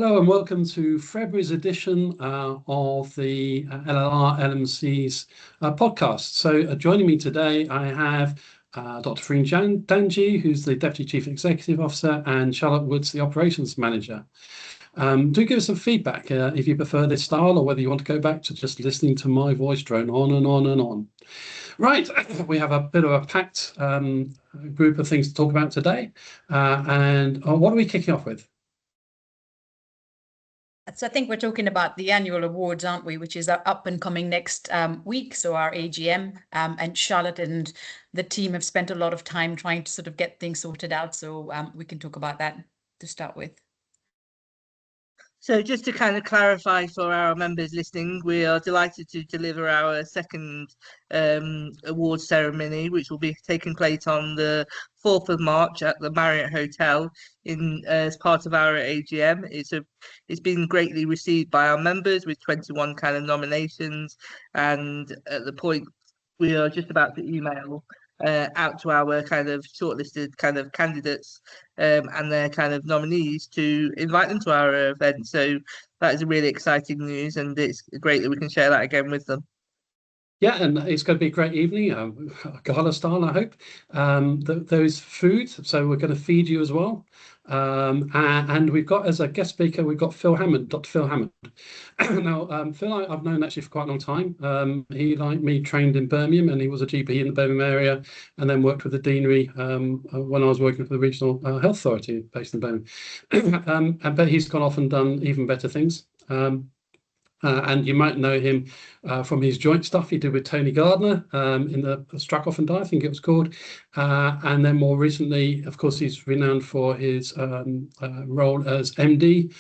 Hello and welcome to February's edition of the LLR LMC's podcast. So joining me today, I have Dr. Fahreen Dhanji, who's the Deputy Chief Executive Officer, and Charlotte Woods, the Operations Manager. Do give us some feedback if you prefer this style or whether you want to go back to just listening to my voice drone on and on and on. Right, we have a bit of a packed group of things to talk about today. And what are we kicking off with? So I think we're talking about the annual awards, aren't we, which is up and coming next week, so our AGM, and Charlotte and the team have spent a lot of time trying to sort of get things sorted out, so we can talk about that to start with. So just to kind of clarify for our members listening, we are delighted to deliver our second awards ceremony, which will be taking place on the 4th of March at the Marriott Hotel as part of our AGM. It's been greatly received by our members with 21 kind of nominations, and at the point we are just about to email out to our kind of shortlisted kind of candidates and their kind of nominees to invite them to our event. So that is a really exciting news, and it's great that we can share that again with them. Yeah, and it's going to be a great evening, gala style, I hope. There is food, so we're going to feed you as well. And we've got, as a guest speaker, we've got Phil Hammond, Dr. Phil Hammond. Now, Phil, I've known actually for quite a long time. He, like me, trained in Birmingham, and he was a GP in the Birmingham area, and then worked with the deanery when I was working for the Regional Health Authority based in Birmingham. But he's gone off and done even better things. And you might know him from his joint stuff he did with Tony Gardner in the Struck Off and Die, I think it was called. And then more recently, of course, he's renowned for his role as MD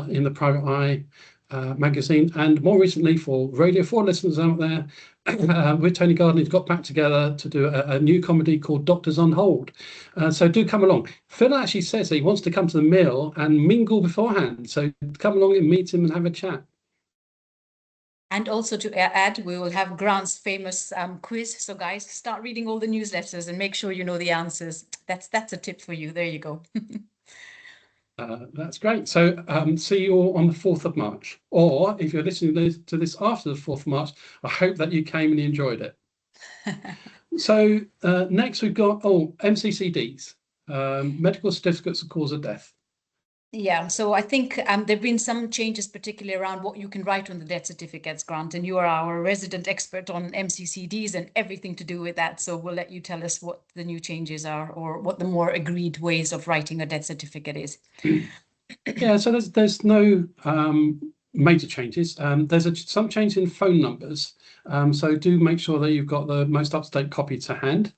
in the Private Eye magazine. And more recently, for Radio 4 listeners out there, with Tony Gardner, he's got back together to do a new comedy called Doctors on Hold. So do come along. Phil actually says that he wants to come to the Mill and mingle beforehand. So come along and meet him and have a chat. And also to add, we will have Grant's famous quiz. So guys, start reading all the newsletters and make sure you know the answers. That's a tip for you. There you go. That's great. So see you all on the 4th of March. Or if you're listening to this after the 4th of March, I hope that you came and you enjoyed it. So next we've got, MCCDs, medical certificates of cause of death. Yeah, so I think there have been some changes, particularly around what you can write on the death certificates, Grant, and you are our resident expert on MCCDs and everything to do with that. So we'll let you tell us what the new changes are or what the more agreed ways of writing a death certificate is. Yeah, so there's no major changes. There's some change in phone numbers. So do make sure that you've got the most up-to-date copy to hand,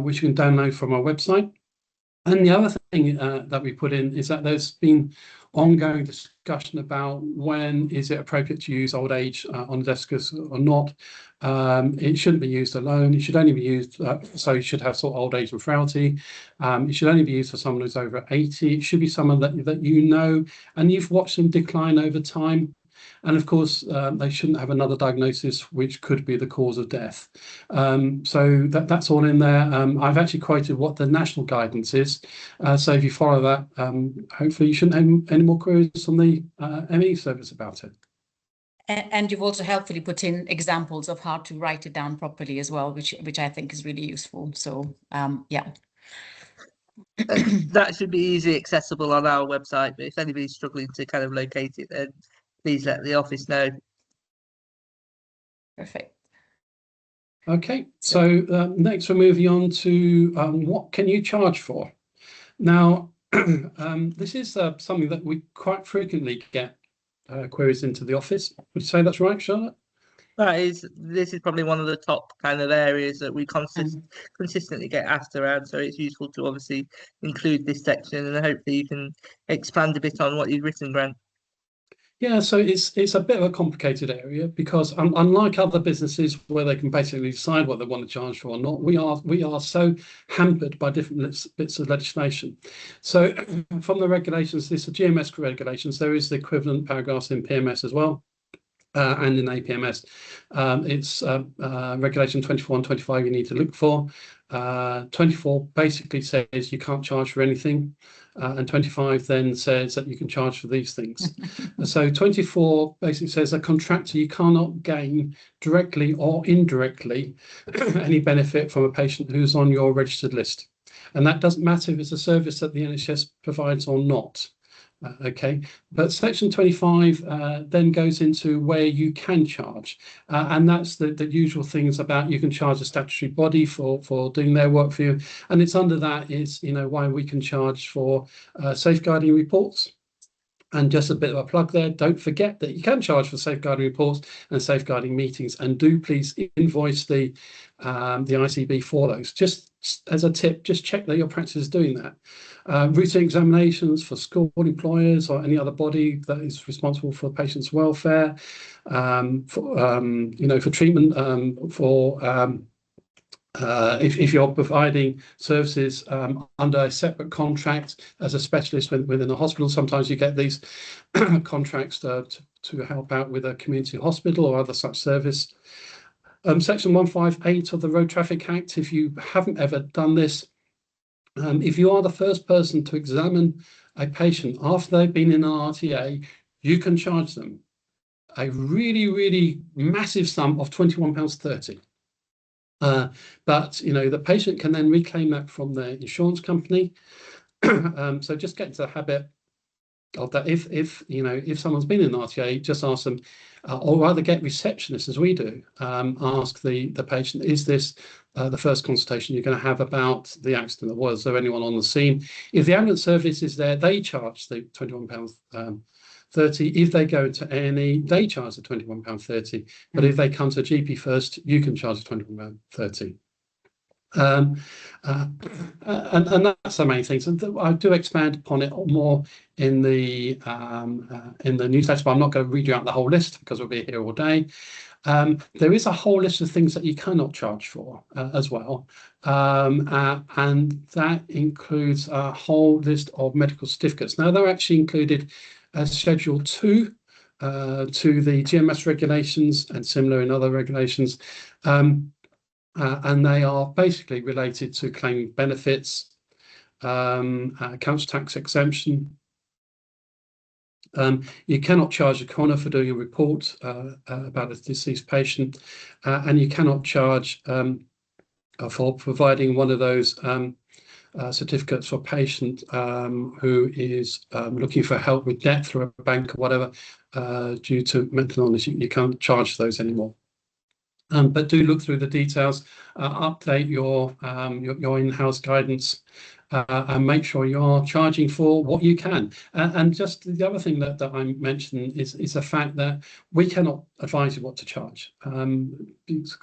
which you can download from our website. And the other thing that we put in is that there's been ongoing discussion about when is it appropriate to use old age on a death certificate or not. It shouldn't be used alone. It should only be used, so you should have sort of old age and frailty. It should only be used for someone who's over 80. It should be someone that you know and you've watched them decline over time. And of course, they shouldn't have another diagnosis, which could be the cause of death. So that's all in there. I've actually quoted what the national guidance is. So if you follow that, hopefully you shouldn't have any more queries from the ME service about it. And you've also helpfully put in examples of how to write it down properly as well, which I think is really useful. So, yeah. That should be easily accessible on our website, but if anybody's struggling to kind of locate it, then please let the office know. Perfect. Okay, so next we're moving on to what can you charge for? Now, this is something that we quite frequently get queries into the office. Would you say that's right, Charlotte? This is probably one of the top kind of areas that we consistently get asked around. So it's useful to obviously include this section, and hopefully you can expand a bit on what you've written, Grant. Yeah, so it's a bit of a complicated area because unlike other businesses where they can basically decide what they want to charge for or not, we are so hampered by different bits of legislation. So from the regulations, this is GMS regulations, there is the equivalent paragraphs in PMS as well. and in APMS. It's regulation 24 and 25 you need to look for. 24 basically says you can't charge for anything, and 25 then says that you can charge for these things. So 24 basically says a contractor, you cannot gain directly or indirectly any benefit from a patient who's on your registered list. And that doesn't matter if it's a service that the NHS provides or not. Okay, but section 25 then goes into where you can charge, and that's the usual things about you can charge a statutory body for doing their work for you, and it's under that is, you know, why we can charge for safeguarding reports. And just a bit of a plug there, don't forget that you can charge for safeguarding reports and safeguarding meetings, and do please invoice the ICB for those. Just as a tip, just check that your practice is doing that. Routine examinations for school employers or any other body that is responsible for patients' welfare, for treatment, if you're providing services under a separate contract as a specialist within a hospital, sometimes you get these contracts to help out with a community hospital or other such service. Section 158 of the Road Traffic Act, if you haven't ever done this, if you are the first person to examine a patient after they've been in an RTA, you can charge them a really, really massive sum of £21.30. But you know, the patient can then reclaim that from their insurance company. So just get into the habit of that. If someone's been in an RTA, just ask them, or rather get receptionists, as we do, ask the patient, is this the first consultation you're going to have about the accident? Was there anyone on the scene? If the ambulance service is there, they charge the £21.30. If they go to A&E, they charge the £21.30. But if they come to a GP first, you can charge the £21.30. And that's the main things. And I do expand upon it more in the newsletter, but I'm not going to read you out the whole list because we'll be here all day. There is a whole list of things that you cannot charge for as well, and that includes a whole list of medical certificates. Now, they're actually included as Schedule 2 to the GMS regulations and similar in other regulations, and they are basically related to claiming benefits, council tax exemption. You cannot charge a coroner for doing a report about a deceased patient, and you cannot charge for providing one of those certificates for a patient who is looking for help with debt through a bank or whatever due to mental illness. You can't charge those anymore. But do look through the details, update your in-house guidance, and make sure you are charging for what you can. And just the other thing that I mentioned is the fact that we cannot advise you what to charge.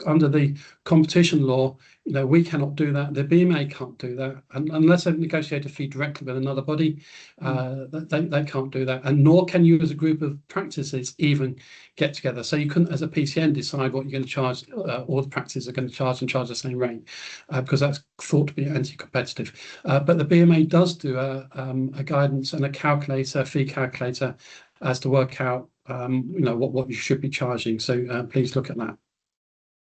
Under the competition law, you know, we cannot do that. The BMA can't do that, and unless they negotiate a fee directly with another body, they can't do that. And nor can you, as a group of practices, even get together. So you couldn't, as a PCN, decide what you're going to charge. All the practices are going to charge the same rate, because that's thought to be anti-competitive. But the BMA does do a guidance and a calculator, fee calculator, as to work out what you should be charging. So please look at that.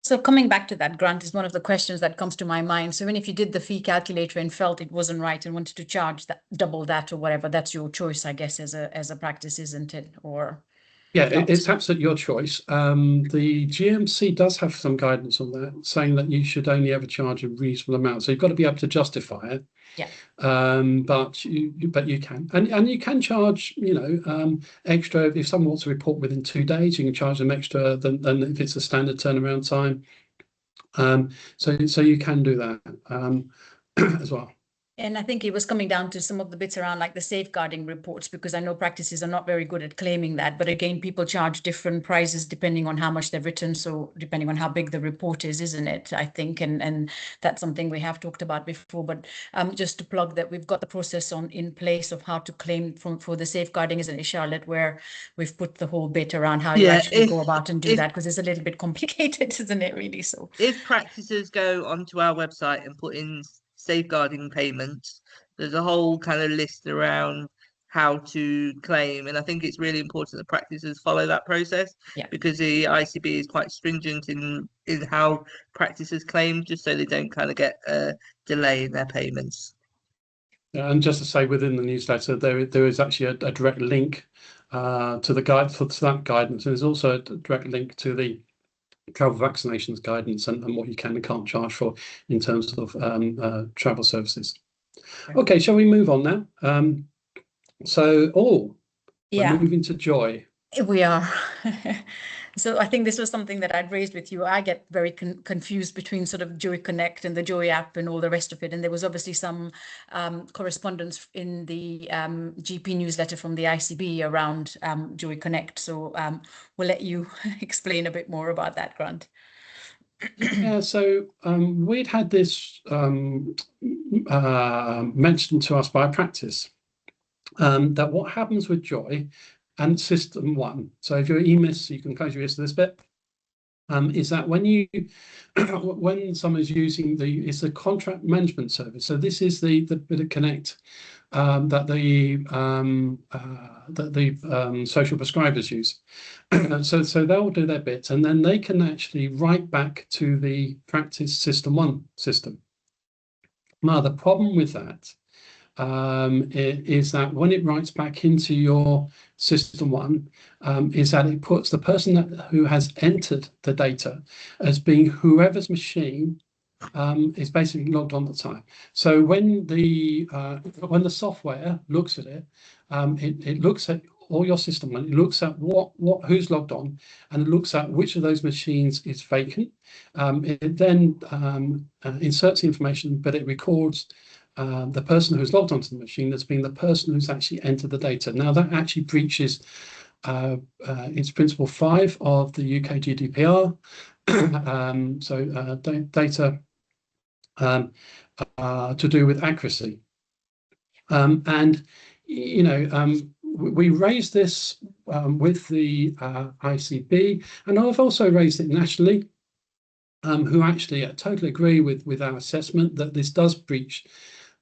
So coming back to that, Grant, is one of the questions that comes to my mind. So if you did the fee calculator and felt it wasn't right and wanted to charge that, double that or whatever, that's your choice, I guess, as a practice, isn't it? Or yeah, it's absolutely your choice. The GMC does have some guidance on that, saying that you should only ever charge a reasonable amount. So you've got to be able to justify it. Yeah. But you can, and you can charge, extra if someone wants to report within 2 days. You can charge them extra than if it's a standard turnaround time. So you can do that as well. And I think it was coming down to some of the bits around like the safeguarding reports, because I know practices are not very good at claiming that. But again, people charge different prices depending on how much they've written. So depending on how big the report is, isn't it? I think, and that's something we have talked about before. But just to plug that, we've got the process in place of how to claim for the safeguarding, isn't it, Charlotte, where we've put the whole bit around how you actually go about and do that, because it's a little bit complicated, isn't it, really? So if practices go onto our website and put in safeguarding payments, there's a whole kind of list around how to claim. And I think it's really important that practices follow that process, because the ICB is quite stringent in how practices claim, just so they don't kind of get a delay in their payments. And just to say, within the newsletter, there is actually a direct link to the guide to that guidance. And there's also a direct link to the travel vaccinations guidance and what you can and can't charge for in terms of travel services. Okay, shall we move on now? We're moving to Joy. We are. So I think this was something that I'd raised with you. I get very confused between sort of Joy Connect and the Joy app and all the rest of it. And there was obviously some correspondence in the GP newsletter from the ICB around Joy Connect. So we'll let you explain a bit more about that, Grant. Yeah, so we'd had this mentioned to us by practice, that what happens with Joy and System 1, so if you're EMIS, you can close your ears to this bit, is that when someone's using it's a contract management service. So this is the bit of Connect that the social prescribers use. So they'll do their bit, and then they can actually write back to the practice System 1 system. Now, the problem with that is that when it writes back into your System 1, is that it puts the person who has entered the data as being whoever's machine is basically logged on at the time. So when the software looks at it, it looks at all your system, and it looks at who's logged on, and it looks at which of those machines is vacant. It then inserts the information, but it records the person who's logged onto the machine as being the person who's actually entered the data. Now, that actually breaches it's Principle 5 of the UK GDPR. Data to do with accuracy. And, we raised this with the ICB, and I've also raised it nationally, who actually totally agree with our assessment that this does breach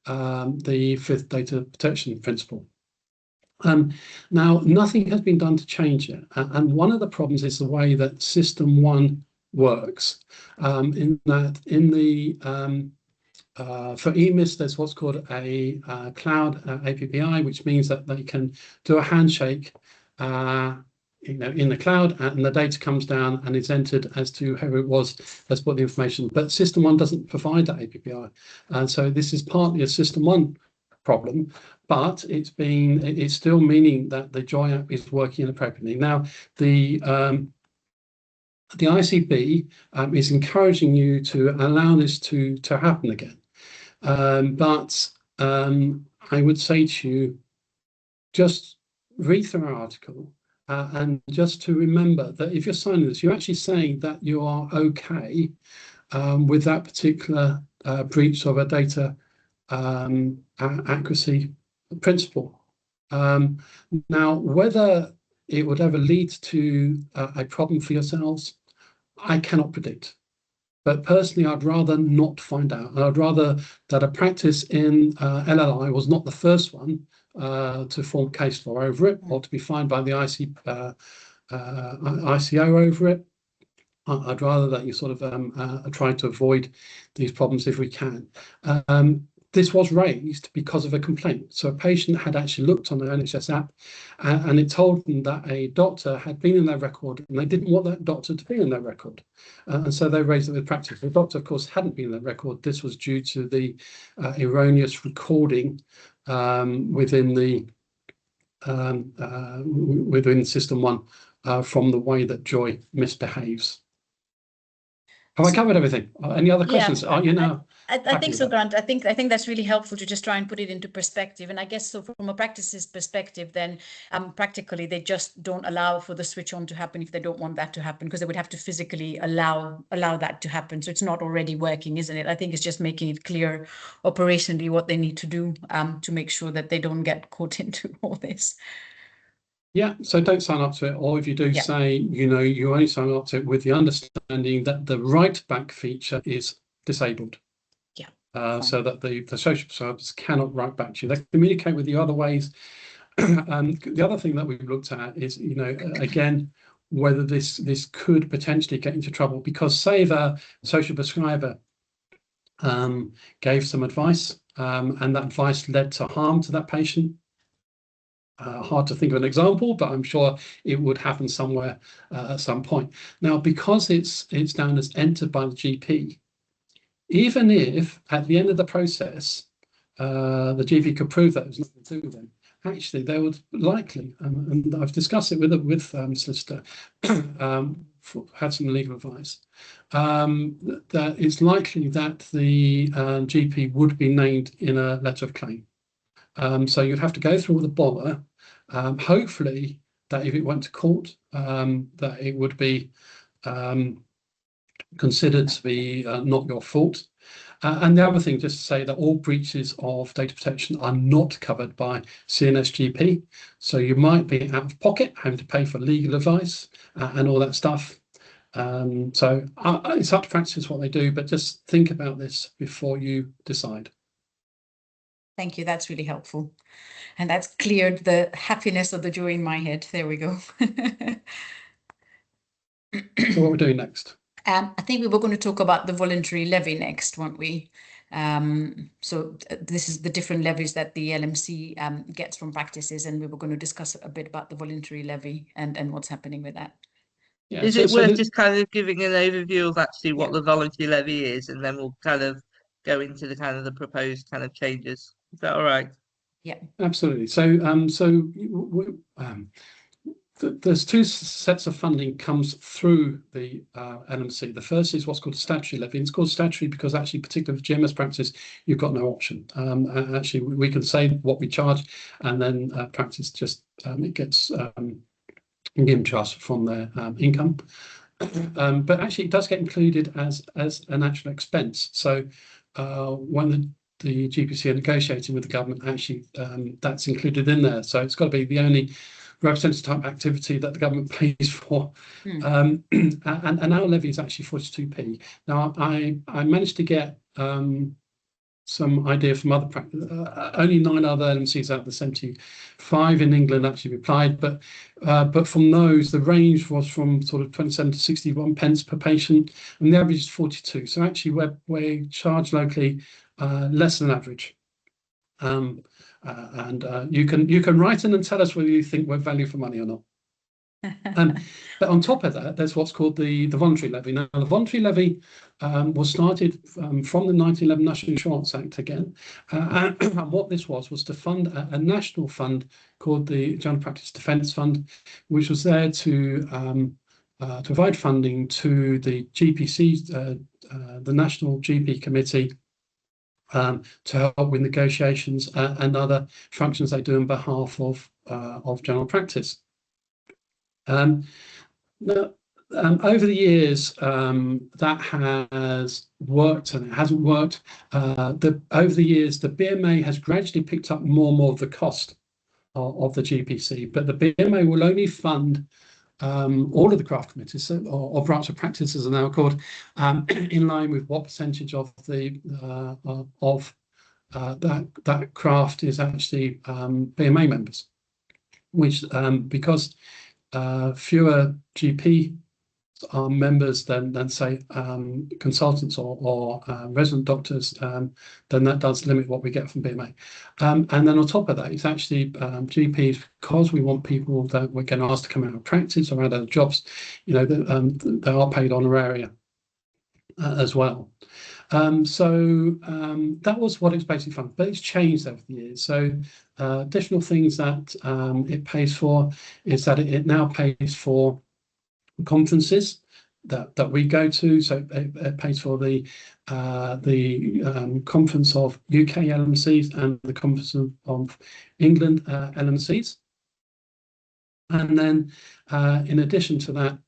the 5th data protection principle. Now, nothing has been done to change it, and one of the problems is the way that System 1 works, in that for EMIS, there's what's called a cloud API, which means that they can do a handshake in the cloud, and the data comes down and is entered as to who it was that's put the information. But System 1 doesn't provide that API, and so this is partly a System 1 problem, but it's still meaning that the Joy app is working appropriately. Now, the ICB is encouraging you to allow this to happen again, but I would say to you, just read through our article. And just to remember that if you're signing this, you're actually saying that you are okay with that particular breach of a data accuracy principle. Now, whether it would ever lead to a problem for yourselves, I cannot predict. But personally, I'd rather not find out. I'd rather that a practice in LLI was not the first one to form case law over it, or to be fined by the ICO over it. I'd rather that you sort of try to avoid these problems if we can. This was raised because of a complaint. So a patient had actually looked on the NHS app, and it told them that a doctor had been in their record, and they didn't want that doctor to be in their record. And so they raised it with practice. The doctor, of course, hadn't been in their record. This was due to the erroneous recording within System 1 from the way that Joy misbehaves. Have I covered everything? Any other questions? I think so, Grant. I think that's really helpful to just try and put it into perspective. And I guess so from a practice's perspective, then practically they just don't allow for the switch on to happen if they don't want that to happen, because they would have to physically allow that to happen. So it's not already working, isn't it? I think it's just making it clear operationally what they need to do to make sure that they don't get caught into all this. Yeah, so don't sign up to it, or if you do, say, you only sign up to it with the understanding that the write back feature is disabled. So that the social services cannot write back to you. They communicate with you other ways, The other thing that we've looked at is, again, whether this could potentially get into trouble, because say the social prescriber gave some advice and that advice led to harm to that patient. Hard to think of an example, but I'm sure it would happen somewhere at some point. Now, because it's down as entered by the GP, even if at the end of the process the GP could prove that it was nothing to do with them, actually they would likely, and I've discussed it with solicitor, had some legal advice, that it's likely that the GP would be named in a letter of claim. So you'd have to go through all the bother. Hopefully, that if it went to court, that it would be considered to be not your fault. And the other thing, just to say that all breaches of data protection are not covered by CNSGP. So you might be out of pocket, having to pay for legal advice and all that stuff. So it's up to practice what they do, but just think about this before you decide. Thank you. That's really helpful. And that's cleared the happiness of the jury in my head. There we go. So what we're doing next? I think we were going to talk about the voluntary levy next, weren't we? So this is the different levies that the LMC gets from practices, and we were going to discuss a bit about the voluntary levy and what's happening with that. Yeah, is it worth just kind of giving an overview of actually what the voluntary levy is, and then we'll kind of go into the kind of the proposed kind of changes? Is that all right? Yeah, absolutely. So there's two sets of funding comes through the LMC. The first is what's called a statutory levy. And it's called statutory because actually, particularly for GMS practice, you've got no option. Actually, we can say what we charge, and then practice just it gets given to us from their income. But actually, it does get included as an actual expense. So when the GPC are negotiating with the government, actually that's included in there. So it's got to be the only representative type activity that the government pays for. And our levy is actually 42p. Now, I managed to get some idea from other practice. Only 9 other LMCs out of the 75 in England actually replied, but from those, the range was from sort of 27 to 61 pence per patient, and the average is 42. So actually, we charge locally less than average. And you can write in and tell us whether you think we're value for money or not. But on top of that, there's what's called the voluntary levy. Now, the voluntary levy was started from the 1911 National Insurance Act again. And what this was to fund a national fund called the General Practice Defence Fund, which was there to provide funding to the GPC, the National GP Committee, to help with negotiations and other functions they do on behalf of general practice. Now, over the years, that has worked and it hasn't worked. Over the years, the BMA has gradually picked up more and more of the cost of the GPC, but the BMA will only fund all of the craft committees, or branch of practice as are now called, in line with what percentage of the that craft is actually BMA members, which because fewer GP are members than say consultants or resident doctors, then that does limit what we get from BMA. And then on top of that, it's actually GPs, because we want people that we're going to ask to come out of practice or out of jobs, they are paid honoraria as well. So that was what it's basically funded, but it's changed over the years. So additional things that it pays for is that it now pays for conferences that we go to. So it pays for the conference of UK LMCs and the conference of England LMCs. And then in addition to that,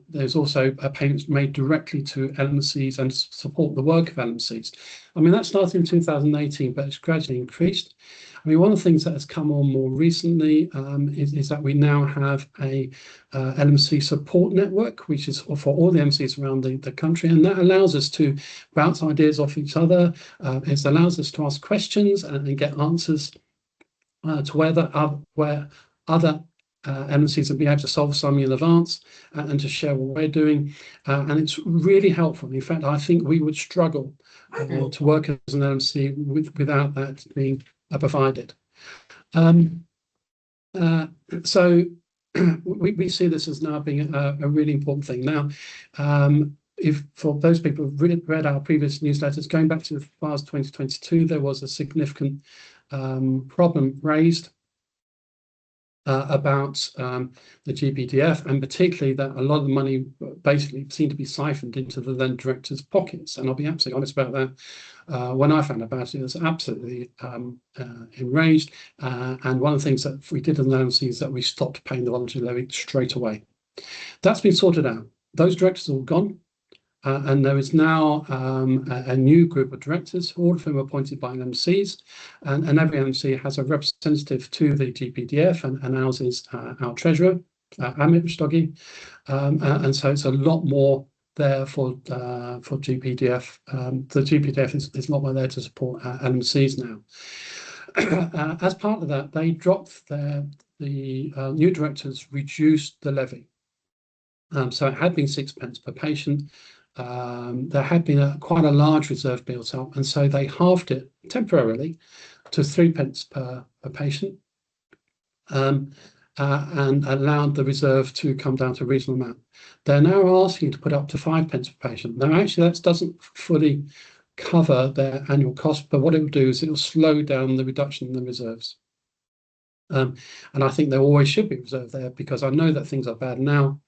there's also payments made directly to LMCs and support the work of LMCs. I mean, that started in 2018, but it's gradually increased. I mean, one of the things that has come on more recently is that we now have a LMC support network, which is for all the MCs around the country, and that allows us to bounce ideas off each other. It allows us to ask questions and get answers to where other LMCs will be able to solve some in advance and to share what we're doing. And it's really helpful. In fact, I think we would struggle to work as an LMC without that being provided. So we see this as now being a really important thing. Now, if for those people who've read our previous newsletters, going back to the FARS 2022, there was a significant problem raised about the GPDF, and particularly that a lot of the money basically seemed to be siphoned into the then directors' pockets. And I'll be absolutely honest about that. When I found about it, I was absolutely enraged. And one of the things that we did in the LMC is that we stopped paying the voluntary levy straight away. That's been sorted out. Those directors are all gone. And there is now a new group of directors, all of whom are appointed by LMCs, and every LMC has a representative to the GPDF, and ours is our treasurer, Amit Rastogi, and so it's a lot more there for GPDF. The GPDF is a lot more there to support LMCs now. As part of that, they dropped the new directors reduced the levy. So it had been 6 pence per patient. There had been quite a large reserve built up, and so they halved it temporarily to 3 pence per patient, and allowed the reserve to come down to a reasonable amount. They're now asking to put up to 5 pence per patient. Now, actually, that doesn't fully cover their annual cost, but what it will do is it will slow down the reduction in the reserves. And I think there always should be reserve there, because I know that things are bad now,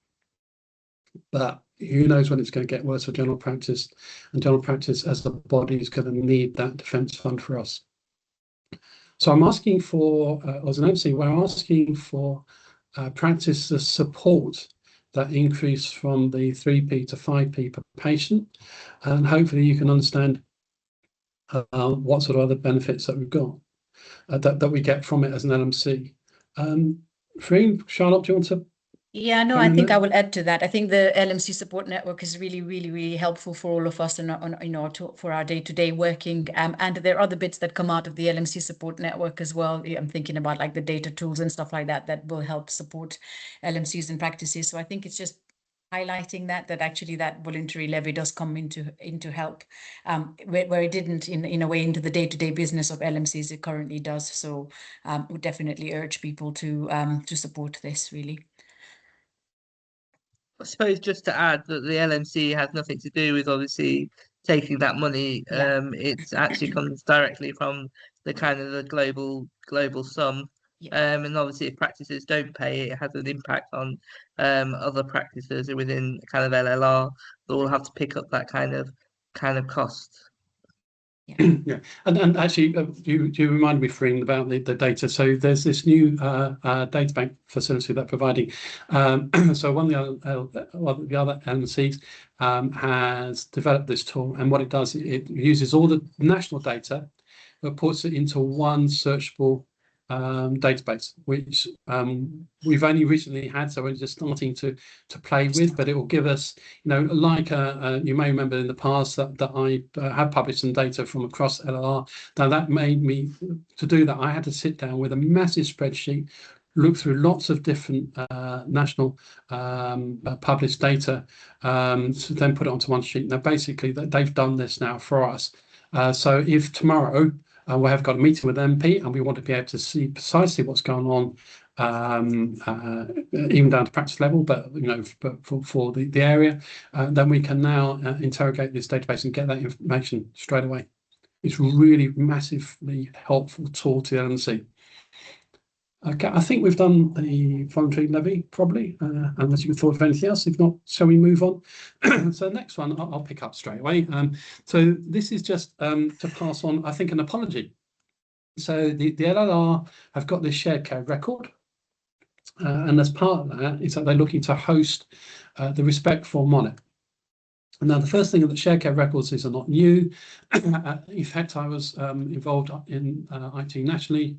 but who knows when it's going to get worse for general practice, and general practice as a body is going to need that defence fund for us. So I'm asking for, as an MC, we're asking for practice to support that increase from the 3p to 5p per patient, and hopefully you can understand what sort of other benefits that we've got, that we get from it as an LMC. Fahreen, Charlotte, do you want to? Yeah, no, I think I will add to that. I think the LMC support network is really, really, really helpful for all of us and for our day-to-day working. And there are other bits that come out of the LMC support network as well. I'm thinking about like the data tools and stuff like that that will help support LMCs and practices. So I think it's just highlighting that actually that voluntary levy does come into help, where it didn't in a way into the day-to-day business of LMCs. It currently does. So would definitely urge people to support this really. I suppose just to add that the LMC has nothing to do with obviously taking that money. Yeah. It actually comes directly from the kind of the global sum. Yeah. And obviously if practices don't pay, it has an impact on other practices within kind of LLR that will have to pick up that kind of cost. Yeah, and actually, you reminded me, Fahreen, about the data. So there's this new data bank facility that providing. So one of the other LMCs has developed this tool, and what it does, it uses all the national data, but puts it into one searchable database, which we've only recently had, so we're just starting to play with, but it will give us, like you may remember in the past that I have published some data from across LLR. Now that made me, to do that, I had to sit down with a massive spreadsheet, look through lots of different national published data, to then put it onto one sheet. Now basically they've done this now for us. So if tomorrow we have got a meeting with MP and we want to be able to see precisely what's going on, even down to practice level, but for the area, then we can now interrogate this database and get that information straight away. It's really massively helpful tool to the LMC. Okay, I think we've done the voluntary levy probably, unless you've thought of anything else. If not, shall we move on? So the next one I'll pick up straight away. So this is just to pass on, I think, an apology. So the LLR have got this shared care record, and as part of that is that they're looking to host the Respect for Monarch. Now, the first thing that shared care records is are not new. In fact, I was involved in IT nationally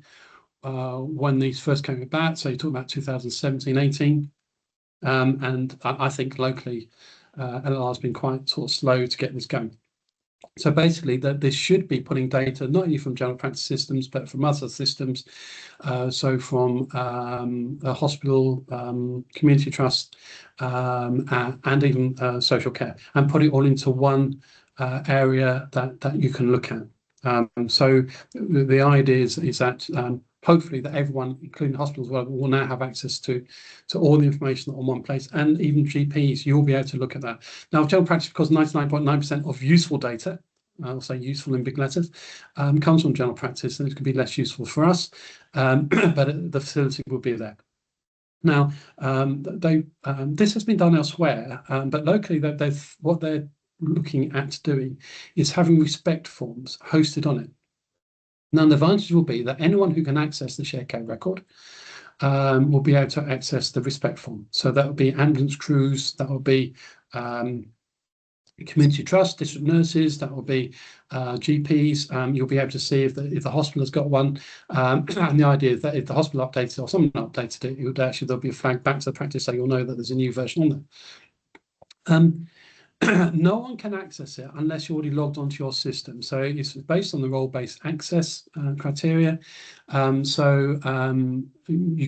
when these first came about, so you're talking about 2017-18, and I think locally LLR has been quite sort of slow to get this going. So basically, that this should be pulling data not only from general practice systems, but from other systems. So from a hospital, community trust, and even social care, and put it all into one area that you can look at. So the idea is that hopefully that everyone, including hospitals, will now have access to all the information on one place, and even GPs, you'll be able to look at that. Now, general practice, because 99.9% of useful data, I'll say useful in big letters, comes from general practice, and it can be less useful for us, but the facility will be there. Now, this has been done elsewhere, but locally, what they're looking at doing is having respect forms hosted on it. Now, the advantage will be that anyone who can access the shared care record will be able to access the respect form. So that will be ambulance crews, that will be community trust, district nurses, that will be GPs. You'll be able to see if the hospital has got one. And the idea is that if the hospital updates it or someone updated it, there'll be a flag back to the practice, so you'll know that there's a new version on there. No one can access it unless you're already logged onto your system. So it's based on the role-based access criteria. You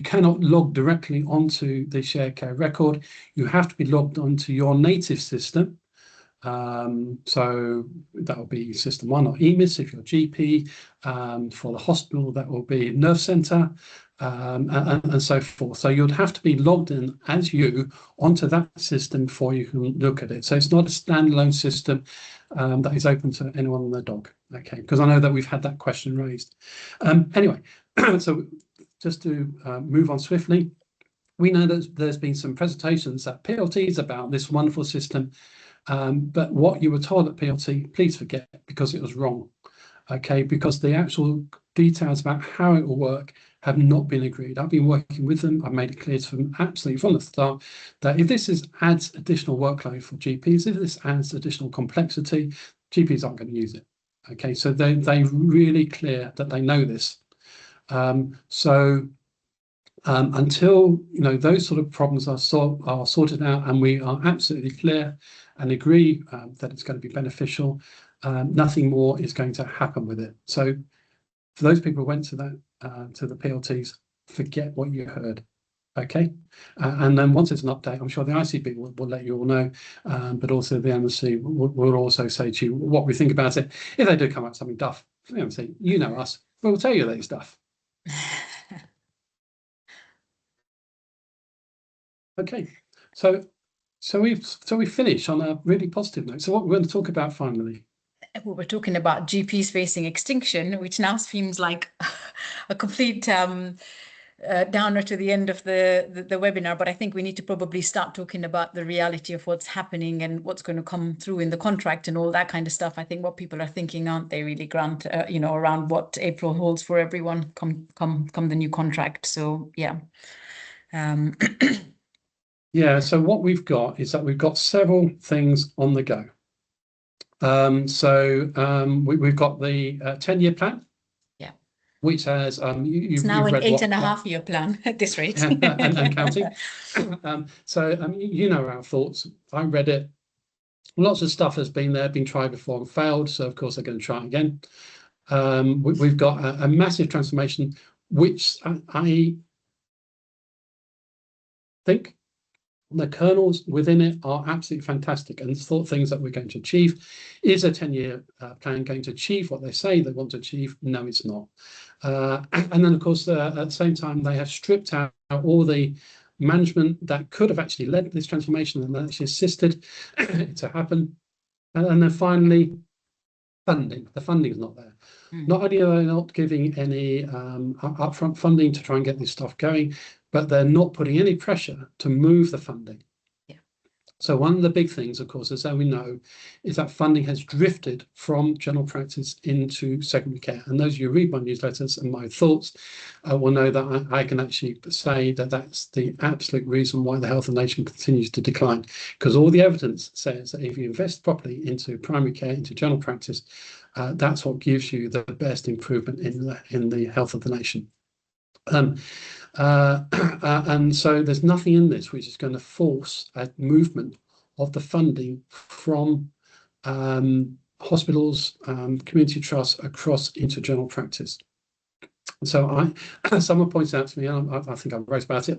cannot log directly onto the shared care record. You have to be logged onto your native system. So that will be system 1 or EMIS if you're GP. For the hospital, that will be nerve centre, and so forth. So you'd have to be logged in as you onto that system before you can look at it. So it's not a standalone system that is open to anyone and their dog. Okay, because I know that we've had that question raised. Anyway, so just to move on swiftly, we know that there's been some presentations at PLTs about this wonderful system. But what you were told at PLT, please forget, because it was wrong. Okay, because the actual details about how it will work have not been agreed. I've been working with them. I've made it clear to them absolutely from the start that if this adds additional workload for GPs, if this adds additional complexity, GPs aren't going to use it. Okay, so they're really clear that they know this. Until those sort of problems are sorted out, and we are absolutely clear and agree that it's going to be beneficial, nothing more is going to happen with it. So for those people who went to the PLTs, forget what you heard. Okay, and then once it's an update, I'm sure the ICB will let you all know, but also the MSC will also say to you what we think about it. If they do come up with something duff, the MSC, you know us, we'll tell you that it's duff. Okay, so we finish on a really positive note. So what we're going to talk about finally? Well, we're talking about GPs facing extinction, which now seems like a complete downer to the end of the webinar. But I think we need to probably start talking about the reality of what's happening and what's going to come through in the contract and all that kind of stuff. I think what people are thinking, aren't they, really, Grant? Around what April holds for everyone come the new contract. So yeah. Yeah, so what we've got is that we've got several things on the go. We've got the 10-year plan. Yeah. Which has it's now an 8.5-year plan at this rate. and counting. Our thoughts. I read it. Lots of stuff has been tried before and failed. So of course they're going to try again. We've got a massive transformation, which I think the kernels within it are absolutely fantastic, and things that we're going to achieve. Is a 10-year plan going to achieve what they say they want to achieve? No, it's not. And then, of course, at the same time, they have stripped out all the management that could have actually led this transformation and actually assisted it to happen. And then finally, funding. The funding is not there. Not only are they not giving any upfront funding to try and get this stuff going, but they're not putting any pressure to move the funding. Yeah. So one of the big things, of course, as we know, is that funding has drifted from general practice into secondary care. And those of you who read my newsletters and my thoughts will know that I can actually say that that's the absolute reason why the health of the nation continues to decline. Because all the evidence says that if you invest properly into primary care, into general practice, that's what gives you the best improvement in the health of the nation. And so there's nothing in this which is going to force a movement of the funding from hospitals, community trusts across into general practice. So someone pointed out to me, and I think I wrote about it,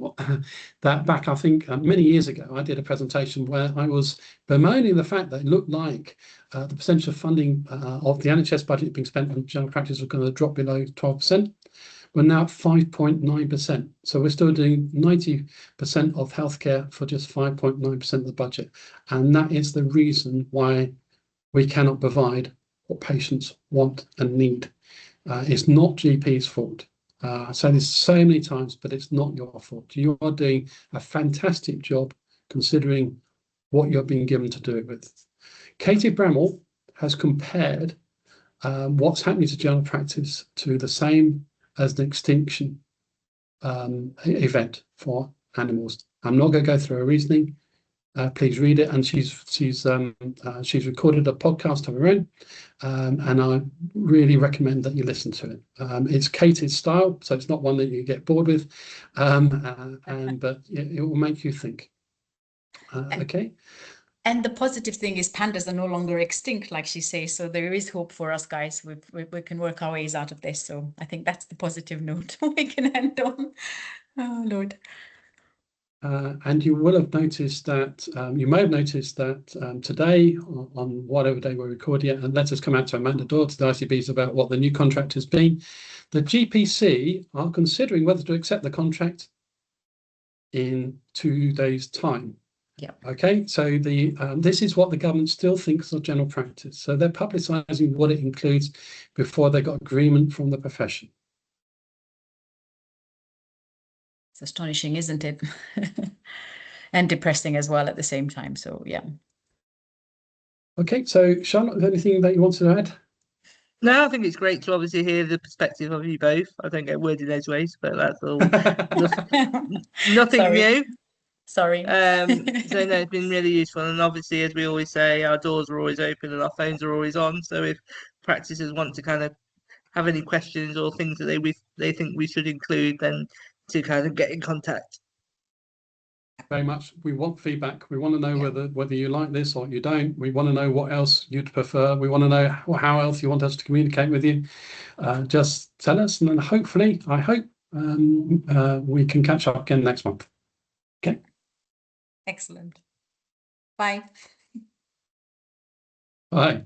that back, I think, many years ago, I did a presentation where I was bemoaning the fact that it looked like the percentage of funding of the NHS budget being spent on general practice was going to drop below 12%. We're now at 5.9%. So we're still doing 90% of healthcare for just 5.9% of the budget. And that is the reason why we cannot provide what patients want and need. It's not GP's fault. I say this so many times, but it's not your fault. You are doing a fantastic job considering what you're being given to do it with. Katie Bramall has compared what's happening to general practice to the same as an extinction event for animals. I'm not going to go through her reasoning. Please read it, and she's recorded a podcast of her own, and I really recommend that you listen to it. It's Katie's style, so it's not one that you get bored with, but it will make you think. Okay. And the positive thing is pandas are no longer extinct, like she says. So there is hope for us, guys. We can work our ways out of this. So I think that's the positive note we can end on. Oh, Lord. And you will have noticed that, you may have noticed that today, on whatever day we're recording it, and letters come out to Amanda Dodd, to the ICBs, about what the new contract has been. The GPC are considering whether to accept the contract in 2 days' time. Yeah. Okay, so this is what the government still thinks of general practice. So they're publicising what it includes before they got agreement from the profession. It's astonishing, isn't it? And depressing as well at the same time. So, yeah. Okay, so Charlotte, anything that you want to add? No, I think it's great to obviously hear the perspective of you both. I don't get word in edgeways, but that's all. Nothing new. Sorry. So no, it's been really useful, and obviously, as we always say, our doors are always open and our phones are always on. So if practitioners want to kind of have any questions or things that they think we should include, then to kind of get in contact. Very much. We want feedback. We want to know whether you like this or you don't. We want to know what else you'd prefer. We want to know how else you want us to communicate with you. Just tell us, and then hopefully, I hope we can catch up again next month. Okay. Excellent. Bye. Bye.